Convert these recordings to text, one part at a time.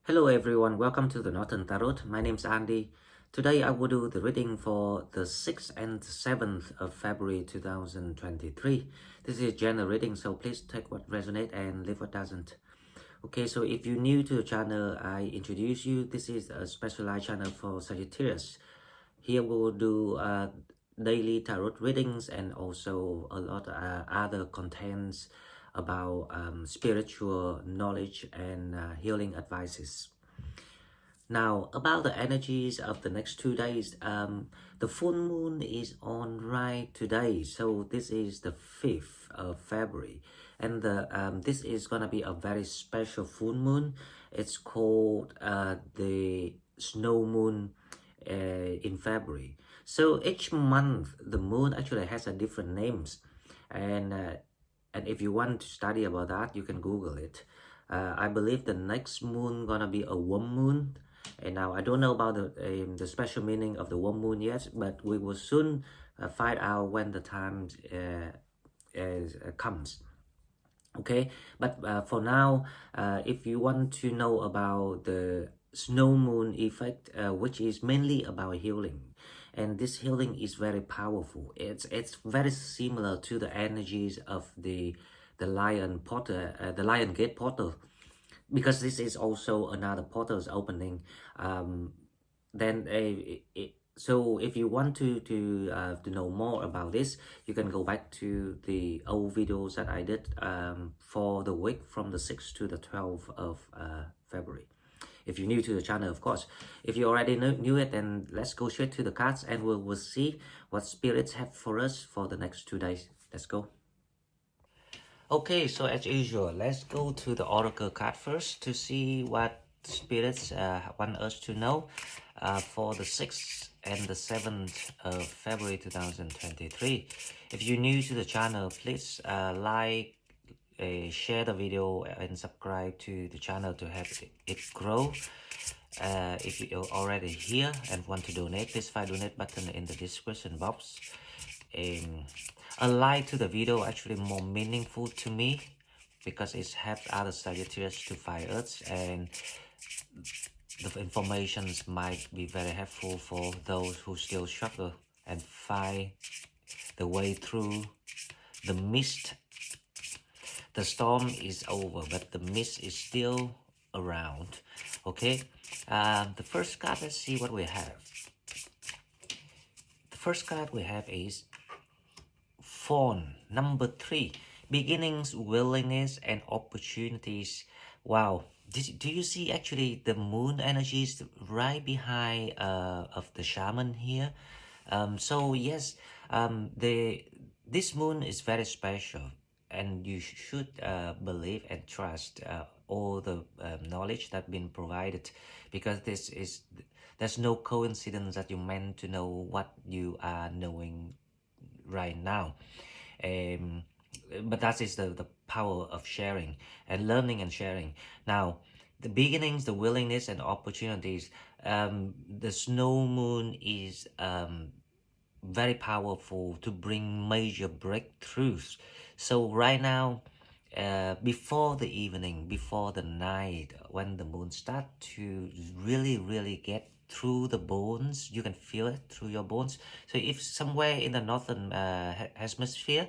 Hello everyone, welcome to the Northern Tarot. My name is Andy. Today I will do the reading for the 6th and 7th of February 2023. This is general reading, so please take what resonates and leave what doesn't. Okay, so if you're new to the channel, I introduce you. This is a specialized channel for Sagittarius. Here we will do daily tarot readings and also a lot of other contents about spiritual knowledge and healing advices. Now, about the energies of the next 2 days, the full moon is on right today, so this is the 5th of February, and this is gonna be a very special full moon. It's called the snow moon in February. So each month the moon actually has a different names, and if you want to study about that, you can Google it. I believe the next moon gonna be a worm moon, and now I don't know about the special meaning of the worm moon yet, but we will soon find out when the time comes. Okay, but for now, if you want to know about the snow moon effect, which is mainly about healing, and this healing is very powerful. It's very similar to the energies of the lion portal, the lion gate portal, because this is also another portal's opening. So if you want to know more about this, you can go back to the old videos that I did for the week from the 6th to the 12th of February. If you're new to the channel, of course. If you already knew it, then let's go straight to the cards and we'll see what spirits have for us for the next 2 days. Let's go. Okay, so as usual, let's go to the oracle card first to see what spirits want us to know for the 6th and the 7th of February 2023. If you're new to the channel, please share the video and subscribe to the channel to help it grow. If you're already here and want to donate, please find donate button in the description box. A like to the video actually more meaningful to me because it helps other Sagittarius to find us, and the information might be very helpful for those who still struggle and find the way through the mist. The storm is over, but the mist is still around. Okay, the first card, let's see what we have. The first card we have is Fawn, number 3, beginnings, willingness, and opportunities. Wow, do you see actually the moon energies right behind of the shaman here? So yes, this moon is very special, and you should believe and trust all the knowledge that's been provided, because there's no coincidence that you're meant to know what you are knowing right now. But that is the power of sharing and learning and sharing. Now, the beginnings, the willingness, and opportunities. The snow moon is very powerful to bring major breakthroughs. So right now, before the evening, before the night, when the moon starts to really get through the bones, you can feel it through your bones. So if somewhere in the northern hemisphere,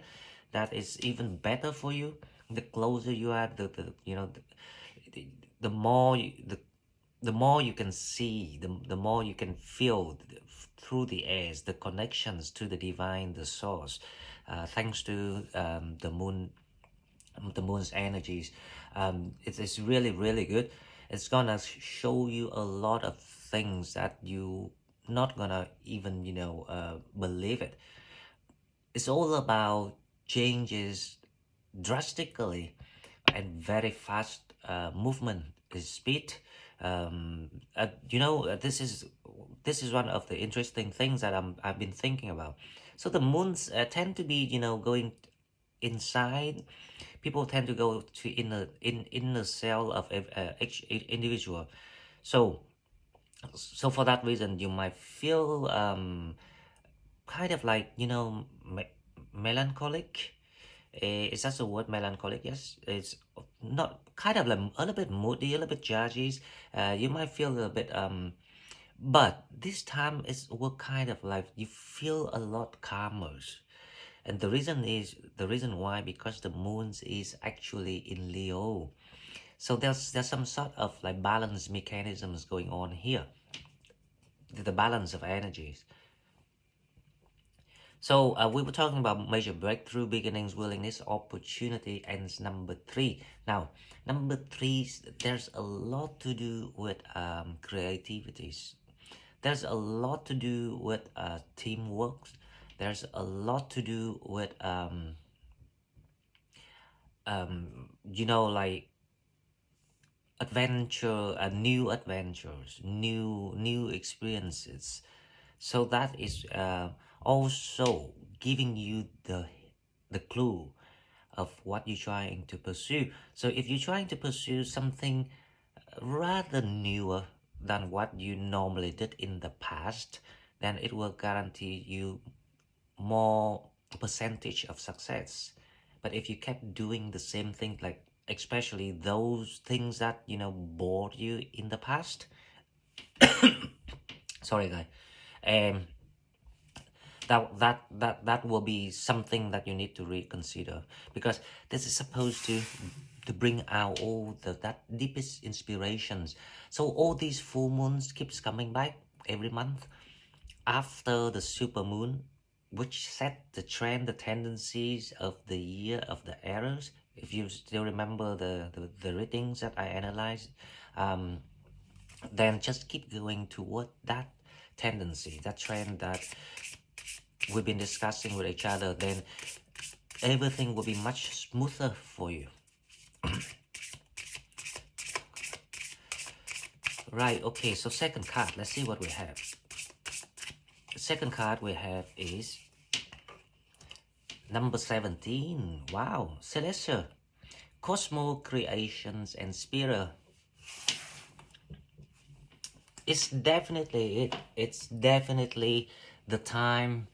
that is even better for you. The closer you are, the more the more you can see, the more you can feel through the airs, the connections to the divine, the source, thanks to the moon's energies. It's really good. It's gonna show you a lot of things that you not gonna even believe it. It's all about changes drastically and very fast movement speed. This is one of the interesting things that I've been thinking about. So the moons tend to be going inside. People tend to go to inner cell of each individual. So for that reason, you might feel kind of like melancholic. Is that the word, melancholic? Yes, it's not kind of like a little bit moody, a little bit judgy. You might feel a little bit but this time is what kind of like you feel a lot calmer. And the reason why, because the moon is actually in Leo. So there's some sort of like balance mechanisms going on here. The balance of energies. So we were talking about major breakthrough, beginnings, willingness, opportunity, and number three. Now, number three, there's a lot to do with creativities. There's a lot to do with teamwork. There's a lot to do with like adventure, new adventures, new experiences. So that is also giving you the clue of what you're trying to pursue. So if you're trying to pursue something rather newer than what you normally did in the past, then it will guarantee you more percentage of success. But if you kept doing the same thing, like especially those things that bored you in the past, sorry guys, um that will be something that you need to reconsider, because this is supposed to bring out all that deepest inspirations. So all these full moons keeps coming back every month after the super moon, which set the trend, the tendencies of the year of the errors. If you still remember the readings that I analyzed, then just keep going toward that tendency, that trend that we've been discussing with each other, then everything will be much smoother for you. Right, okay, so second card, let's see what we have. The second card we have is number 17. Wow, Celestial, Cosmo, Creations, and Spirit. It's definitely it. It's definitely the time,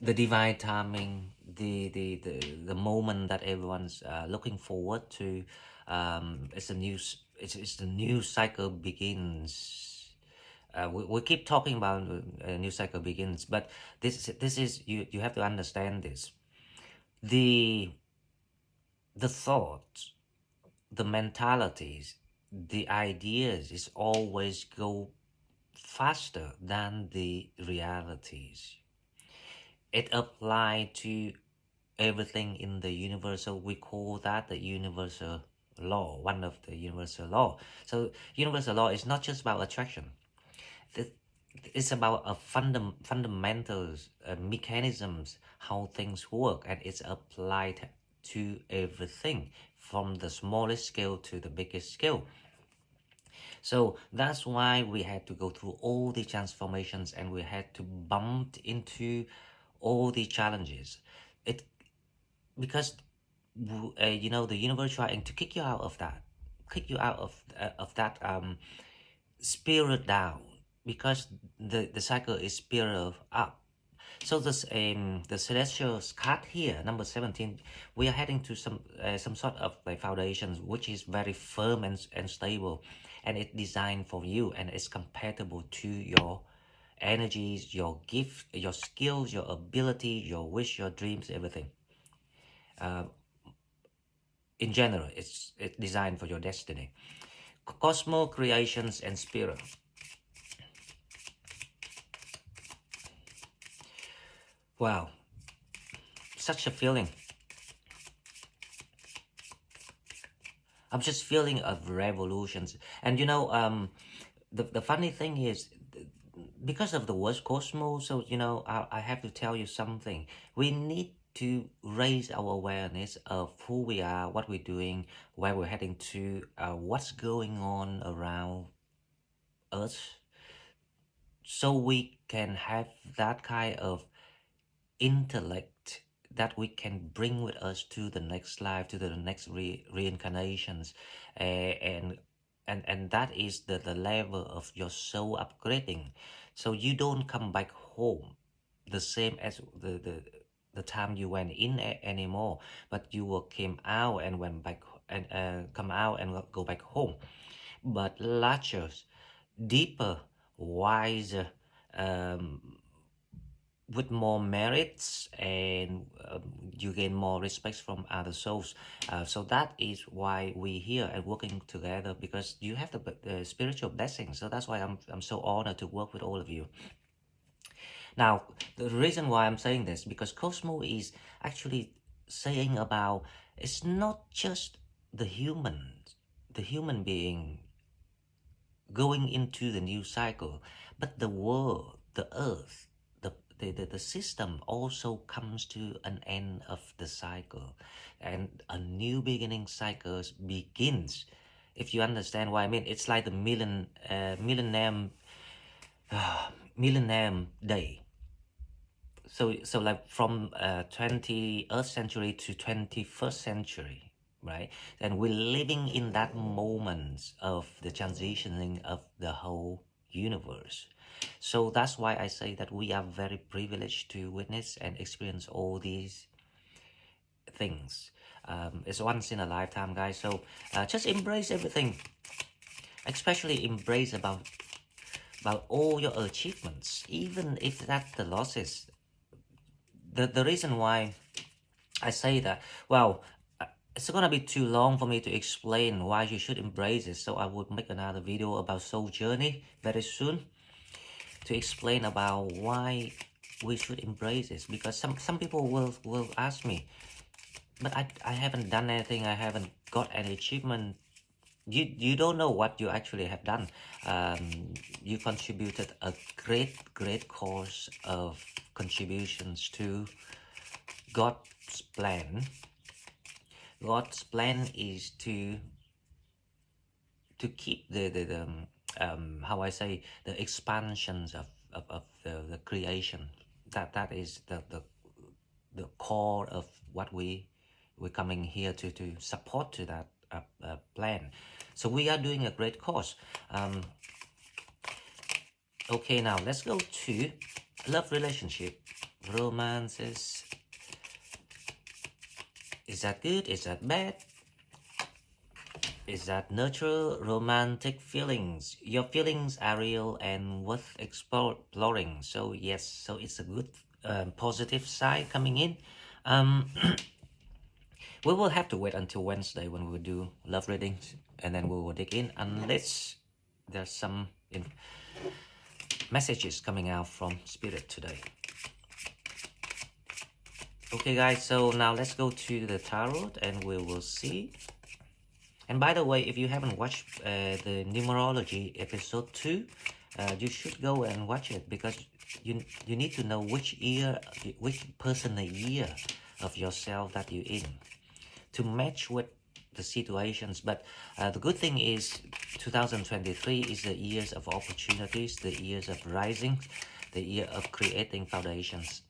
the divine timing, the moment that everyone's looking forward to. It's a new it's the new cycle begins. We keep talking about a new cycle begins, but this is you have to understand this. The thoughts, the mentalities, the ideas is always go faster than the realities. It applies to everything in the universal. We call that the universal law, one of the universal law. So universal law is not just about attraction. It's about a fundamentals, mechanisms, how things work, and it's applied to everything from the smallest scale to the biggest scale. So that's why we had to go through all the transformations, and we had to bump into all the challenges. It because the universe trying to kick you out of that, kick you out of that spirit down, because the cycle is spirit up. So this the celestial card here, number 17, we are heading to some sort of like foundations which is very firm and stable, and it's designed for you, and it's compatible to your energies, your gift, your skills, your ability, your wish, your dreams, everything. In general, it's designed for your destiny. Cosmo, Creations, and Spirit. Wow, such a feeling. I'm just feeling of revolutions. And the funny thing is, because of the word cosmos, so I have to tell you something. We need to raise our awareness of who we are, what we're doing, where we're heading to, what's going on around us, so we can have that kind of intellect that we can bring with us to the next life, to the next reincarnations, and that is the level of your soul upgrading. So you don't come back home the same as the time you went in anymore, but you will came out and went back and come out and go back home. But larger, deeper, wiser, um, with more merits, and you gain more respect from other souls. So that is why we here and working together, because you have the spiritual blessing. So that's why I'm so honored to work with all of you. Now, the reason why I'm saying this, because Cosmo is actually saying about, it's not just the human being going into the new cycle, but the world, the earth, the system also comes to an end of the cycle, and a new beginning cycle begins. If you understand what I mean, it's like the millennium day. So like from 20th century to 21st century, right? And we're living in that moment of the transitioning of the whole universe. So that's why I say that we are very privileged to witness and experience all these things. It's once in a lifetime, guys. So just embrace everything, especially embrace about all your achievements, even if that's the losses. The reason why I say that, well, it's gonna be too long for me to explain why you should embrace it. So I would make another video about soul journey very soon to explain about why we should embrace this. Because some people will ask me, but I haven't done anything, I haven't got any achievement. You don't know what you actually have done. You contributed a great course of contributions to God's plan. God's plan is to keep the how I say, the expansions of the creation. That is the core of what we're coming here to support to that plan. So we are doing a great course. Okay, now let's go to love, relationship, romances. Is that good? Is that bad? Is that natural romantic feelings? Your feelings are real and worth exploring. So yes, so it's a good positive side coming in. We will have to wait until Wednesday when we do love readings, and then we will dig in, unless there's some messages coming out from Spirit today. Okay guys, so now let's go to the tarot and we will see. And by the way, if you haven't watched the numerology episode 2, you should go and watch it, because you need to know which personal year of yourself that you're in to match with the situations. But the good thing is 2023 is the years of opportunities, the years of rising, the year of creating foundations.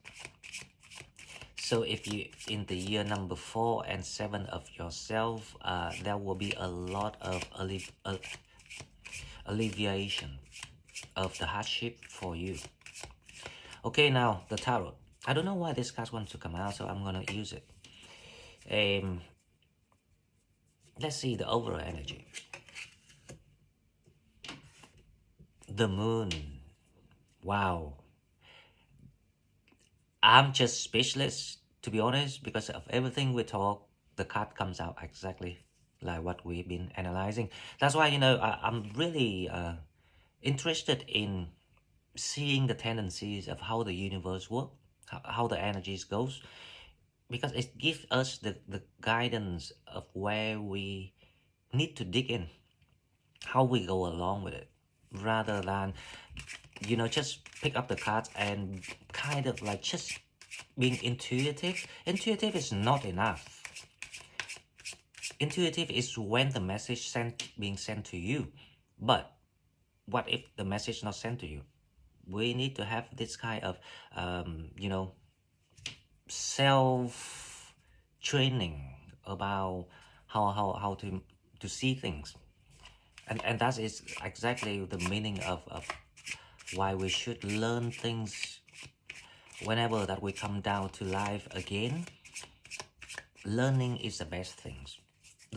So if you in the year number 4 and 7 of yourself, there will be a lot of alleviation of the hardship for you. Okay, now the tarot. I don't know why this card wants to come out, so I'm gonna use it. Let's see the overall energy. The moon. Wow. I'm just speechless, to be honest, because of everything we talk. The card comes out exactly like what we've been analyzing. That's why, you know, I'm really interested in seeing the tendencies of how the universe works, how the energies goes, because it gives us the guidance of where we need to dig in, how we go along with it, rather than, you know, just pick up the cards and kind of like just being intuitive. Intuitive is not enough. Intuitive is when the message being sent to you. But what if the message not sent to you? We need to have this kind of, you know, self-training about how to see things. And that is exactly the meaning of why we should learn things whenever that we come down to life again. Learning is the best things.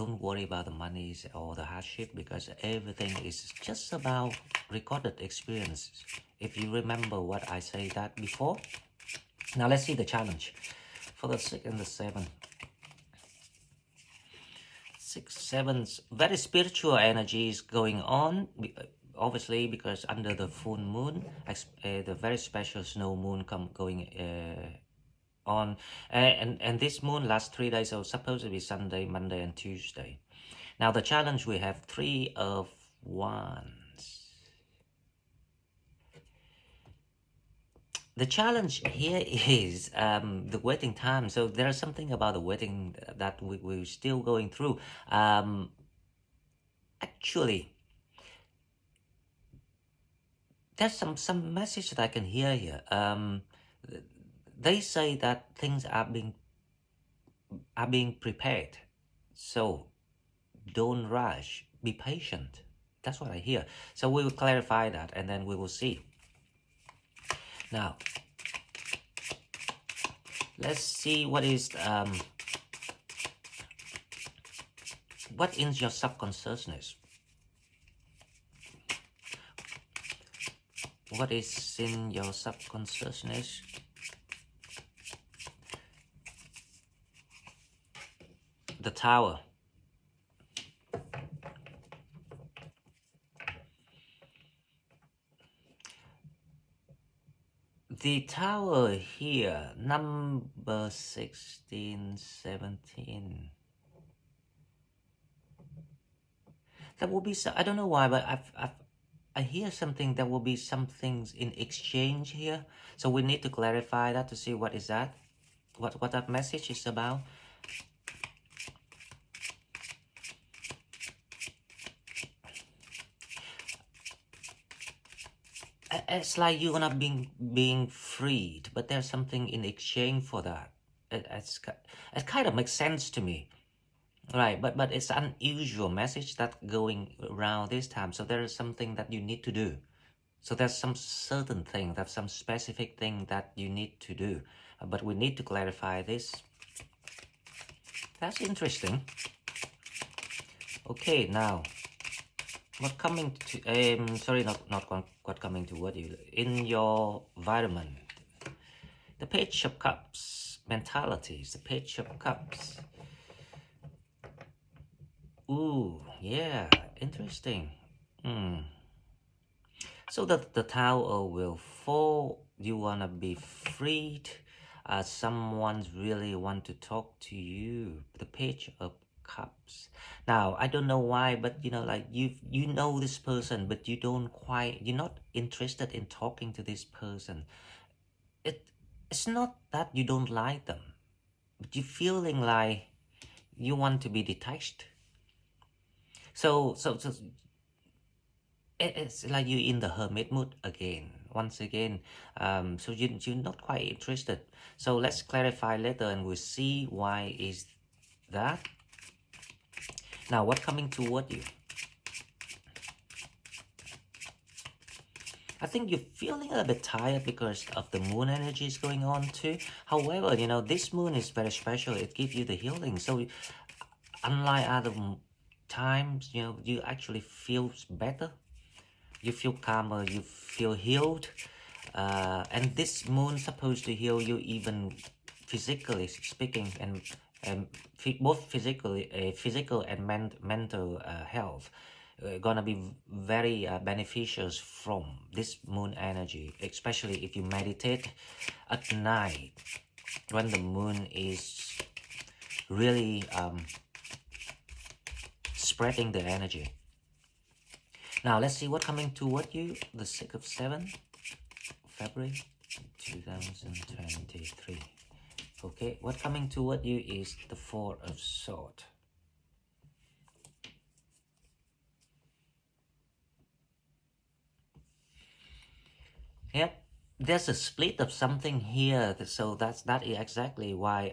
don't worry about the monies or the hardship, because everything is just about recorded experiences. If you remember what I said that before. Now let's see the challenge for the 6 and the 7. 6, 7, very spiritual energy is going on, obviously, because under the full moon, the very special snow moon going on, and this moon lasts 3 days, so supposed to be Sunday, Monday, and Tuesday. Now the challenge, we have 3 of Wands. The challenge here is the waiting time. So there is something about the waiting that we're still going through. Actually, there's some message that I can hear here. They say that things are being prepared. So don't rush. Be patient. That's what I hear. So we will clarify that, and then we will see. Now, let's see what is what in your subconsciousness. What is in your subconsciousness? The Tower. The Tower here, number 16, 17. That will be, I don't know why, but I hear something. There will be some things in exchange here. So we need to clarify that to see what is that, what that message is about. It's like you're gonna being freed, but there's something in exchange for that. It kind of makes sense to me, right? But it's an unusual message that going around this time. So there is something that you need to do. So there's some certain thing, that's some specific thing that you need to do. But we need to clarify this. That's interesting. Okay, now. What coming to sorry, not what coming toward you in your environment. The Page of Cups, mentalities, the Page of Cups. Ooh, yeah, interesting. So that the Tower will fall. You wanna be freed. Someone's really want to talk to you. The Page of Cups. Now I don't know why, but you know, like you know this person, but you're not interested in talking to this person. It's not that you don't like them, but you're feeling like you want to be detached. So it's like you're in the hermit mood again, once again. So you're not quite interested. So let's clarify later, and we'll see why is that. Now, what coming toward you? I think you're feeling a bit tired because of the moon energy is going on too. However, you know, this moon is very special. It gives you the healing. So unlike other times, you know, you actually feel better. You feel calmer. You feel healed. And this moon is supposed to heal you even physically speaking, and both physical and mental health. Gonna be very beneficial from this moon energy, especially if you meditate at night when the moon is really spreading the energy. Now let's see what coming toward you. The 6th of 7 February 2023. Okay, what coming toward you is the 4 of Swords. Yep, there's a split of something here, so that is exactly why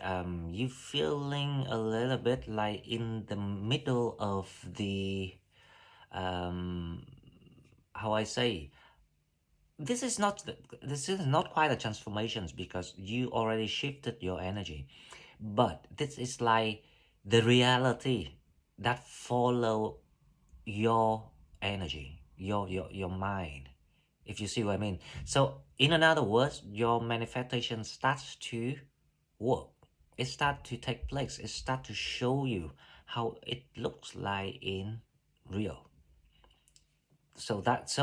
you feeling a little bit like in the middle of the how I say, this is not quite a transformation, because you already shifted your energy, but this is like the reality. that follow your energy, your mind, if you see what I mean. So in other words, your manifestation starts to work. It starts to take place. It starts to show you how it looks like in real. So that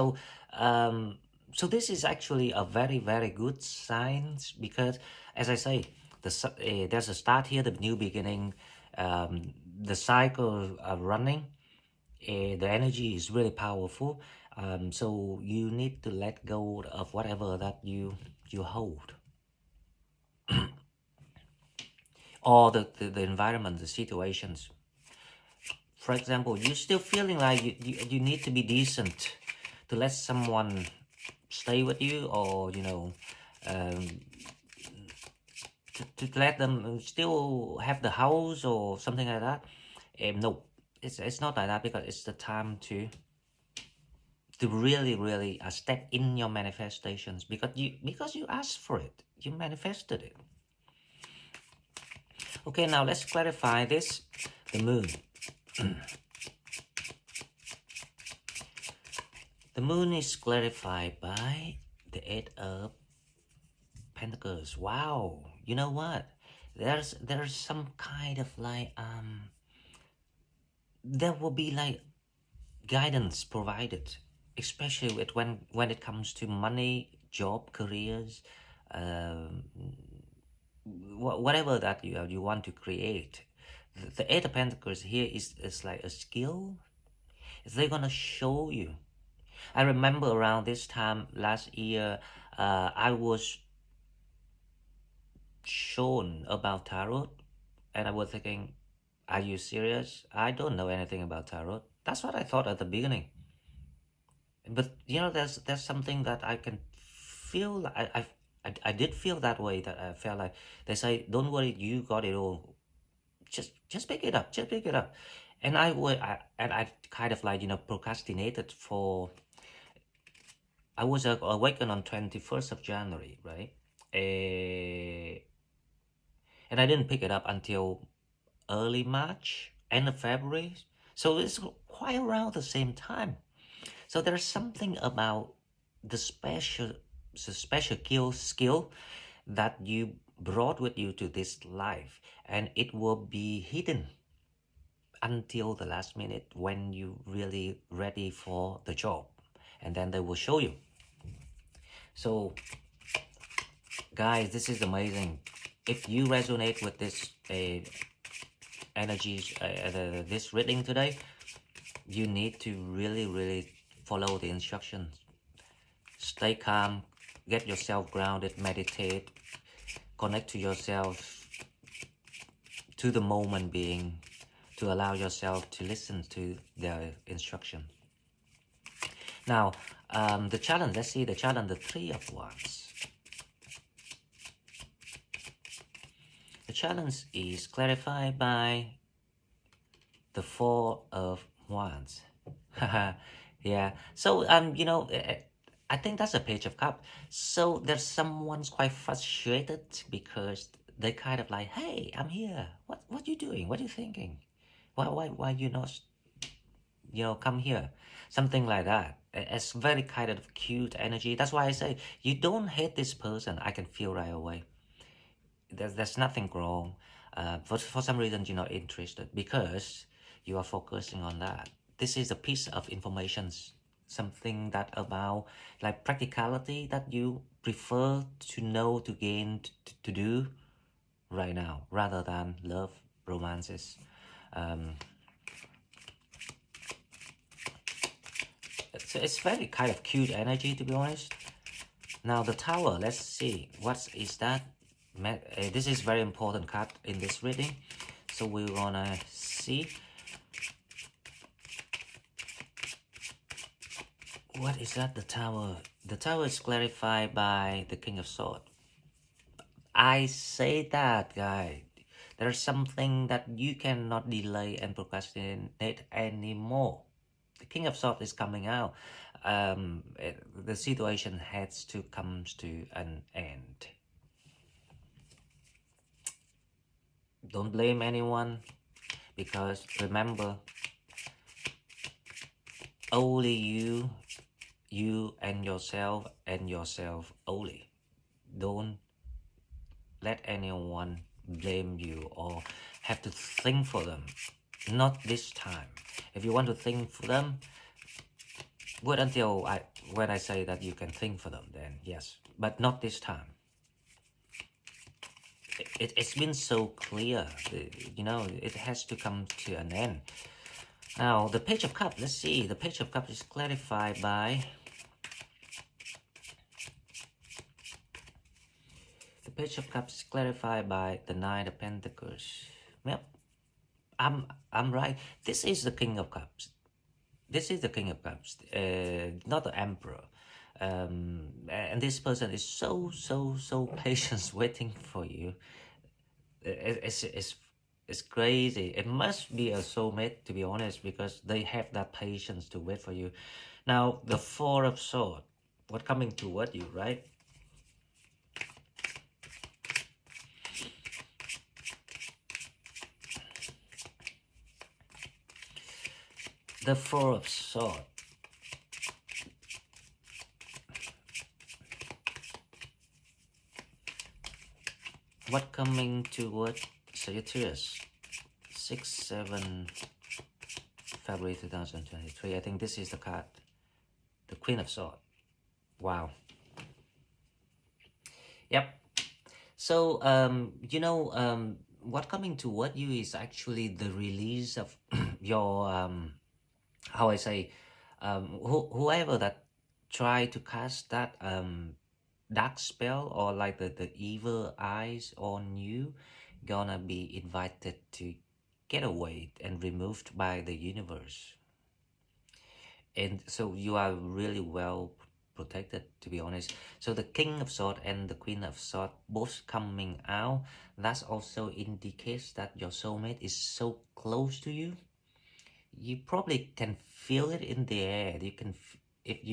um so this is actually a very good sign, because as I say, there's a start here, the new beginning, the cycle running, the energy is really powerful. So you need to let go of whatever that you hold, or the environment, the situations. For example, you're still feeling like you need to be decent to let someone stay with you, or um, to let them still have the house or something like that. No, it's not like that, because it's the time to really step in your manifestations, because you asked for it, you manifested it. Okay, now let's clarify this. The moon. The moon is clarified by the Eight of Pentacles. Wow, you know what? There's some kind of like there will be like guidance provided, especially with when it comes to money, job, careers, um, whatever that you want to create. The Eight of Pentacles here is like a skill. They're gonna show you. I remember around this time last year, I was shown about tarot, and I was thinking, are you serious? I don't know anything about tarot. That's what I thought at the beginning. But there's something that I can feel. I did feel that way. That I felt like they say, "Don't worry, you got it all. Just pick it up. Just pick it up." And I kind of like procrastinated for. I was awakened on 21st of January, right? Eh, and I didn't pick it up until early March, end of February. So it's quite around the same time. So there's something about the special skill that you brought with you to this life, and it will be hidden until the last minute when you really ready for the job, and then they will show you. So guys, this is amazing. If you resonate with this energies, this reading today, you need to really follow the instructions. Stay calm, get yourself grounded, meditate, connect to yourself, to the moment being, to allow yourself to listen to their instruction. Now, the challenge, let's see the challenge, the Three of Wands. The challenge is clarified by the Four of Wands. Yeah. So I think that's a Page of Cups. So there's someone's quite frustrated because they kind of like, hey, I'm here. What you doing? What you thinking? Why you not come here? Something like that. It's very kind of cute energy. That's why I say you don't hate this person. I can feel right away. There's nothing wrong. For some reason you're not interested because you are focusing on that. This is a piece of information, something that about like practicality that you prefer to know, to gain, to do right now, rather than love, romances. It's very kind of cute energy, to be honest. Now the Tower, let's see, what is that? This is very important card in this reading, so we're gonna see what is that. The Tower. The Tower is clarified by the King of Swords. I say that, guys, there's something that you cannot delay and procrastinate anymore. The King of Swords is coming out. The situation has to come to an end. Don't blame anyone, because remember, only you and yourself only. Don't let anyone blame you or have to think for them. Not this time. If you want to think for them, wait until when I say that you can think for them, then yes, but not this time. It's been so clear, it has to come to an end. Now, the Page of Cups, let's see, the Page of Cups is clarified by the Page of Cups is clarified by the Knight of Pentacles. Well, I'm right. This is the King of Cups. This is the King of Cups, not the Emperor. And this person is so patient waiting for you. It's crazy. It must be a soulmate, to be honest, because they have that patience to wait for you. Now, the Four of Swords, what coming toward you, right? The Four of Swords. What coming toward Sagittarius? 6-7 February 2023. I think this is the card. The Queen of Swords. Wow. Yep. So, what coming toward you is actually the release of your, how I say, whoever that try to cast that dark spell or like the evil eyes on you, gonna be invited to get away and removed by the universe. And so you are really well protected, to be honest. So the King of Swords and the Queen of Swords both coming out, that also indicates that your soulmate is so close to you. You probably can feel it in the air. You can, if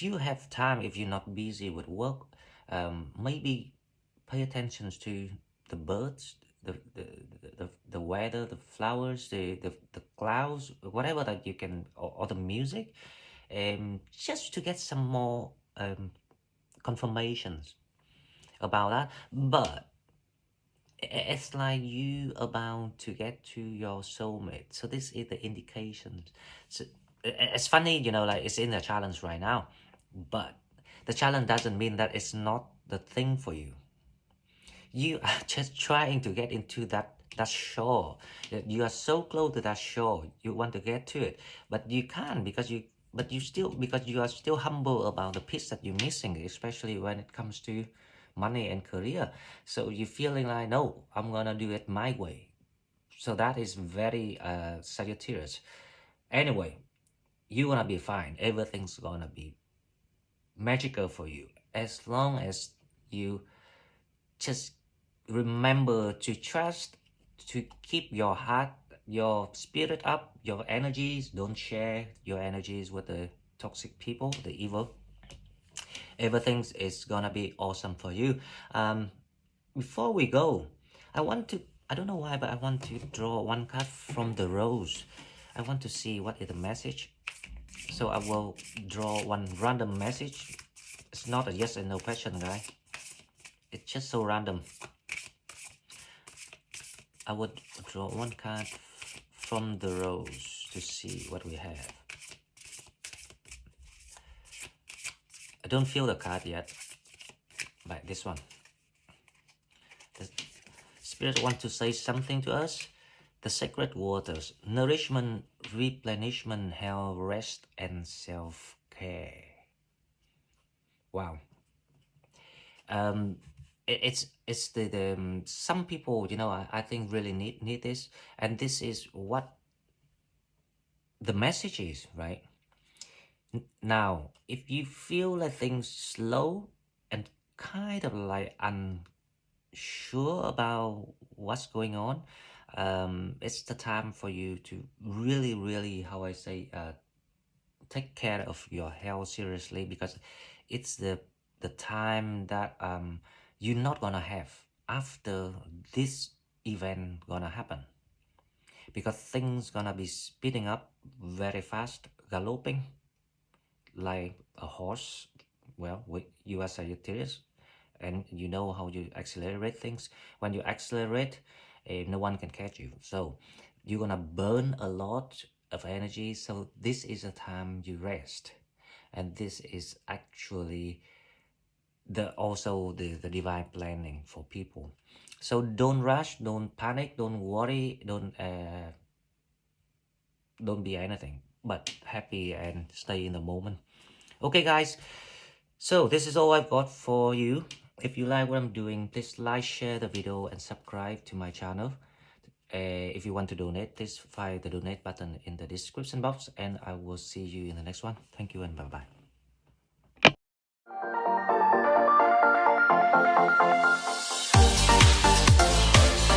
you have time, if you're not busy with work, maybe pay attention to the birds, the weather, the flowers, the clouds, whatever that you can, or the music, just to get some more confirmations about that. But it's like you about to get to your soulmate. So this is the indication. So it's funny, like it's in a challenge right now, but the challenge doesn't mean that it's not the thing for you. You are just trying to get into that shore. You are so close to that shore. You want to get to it, but you can't because you are still humble about the piece that you're missing, especially when it comes to money and career. So you're feeling like, no, I'm gonna do it my way. So that is very Sagittarius. Anyway, you're gonna be fine. Everything's gonna be magical for you as long as you just remember to trust, to keep your heart, your spirit up, your energies. Don't share your energies with the toxic people, the evil. Everything is gonna be awesome for you. Before we go, I don't know why, but I want to draw one card from the rose. I want to see what is the message. So I will draw one random message. It's not a yes and no question, guys. It's just so random. I would draw one card from the rose to see what we have. I don't feel the card yet, but this one. The Spirit wants to say something to us. The sacred waters, nourishment, replenishment, health, rest, and self-care. Wow. It's the some people, I think really need this, and this is what the message is, right? Now, if you feel like things slow and kind of like unsure about what's going on, it's the time for you to really, how I say, take care of your health seriously, because it's the time that you're not gonna have after this event gonna happen. because things gonna be speeding up very fast, galloping like a horse. Well, you are Sagittarius, and you know how you accelerate things. When you accelerate, no one can catch you. So you're gonna burn a lot of energy. So this is a time you rest, and this is actually the divine planning for people. So don't rush, don't panic, don't worry, don't be anything but happy and stay in the moment. Okay, guys, so this is all I've got for you. If you like what I'm doing, please like, share the video, and subscribe to my channel. If you want to donate, please find the donate button in the description box, and I will see you in the next one. Thank you and bye bye.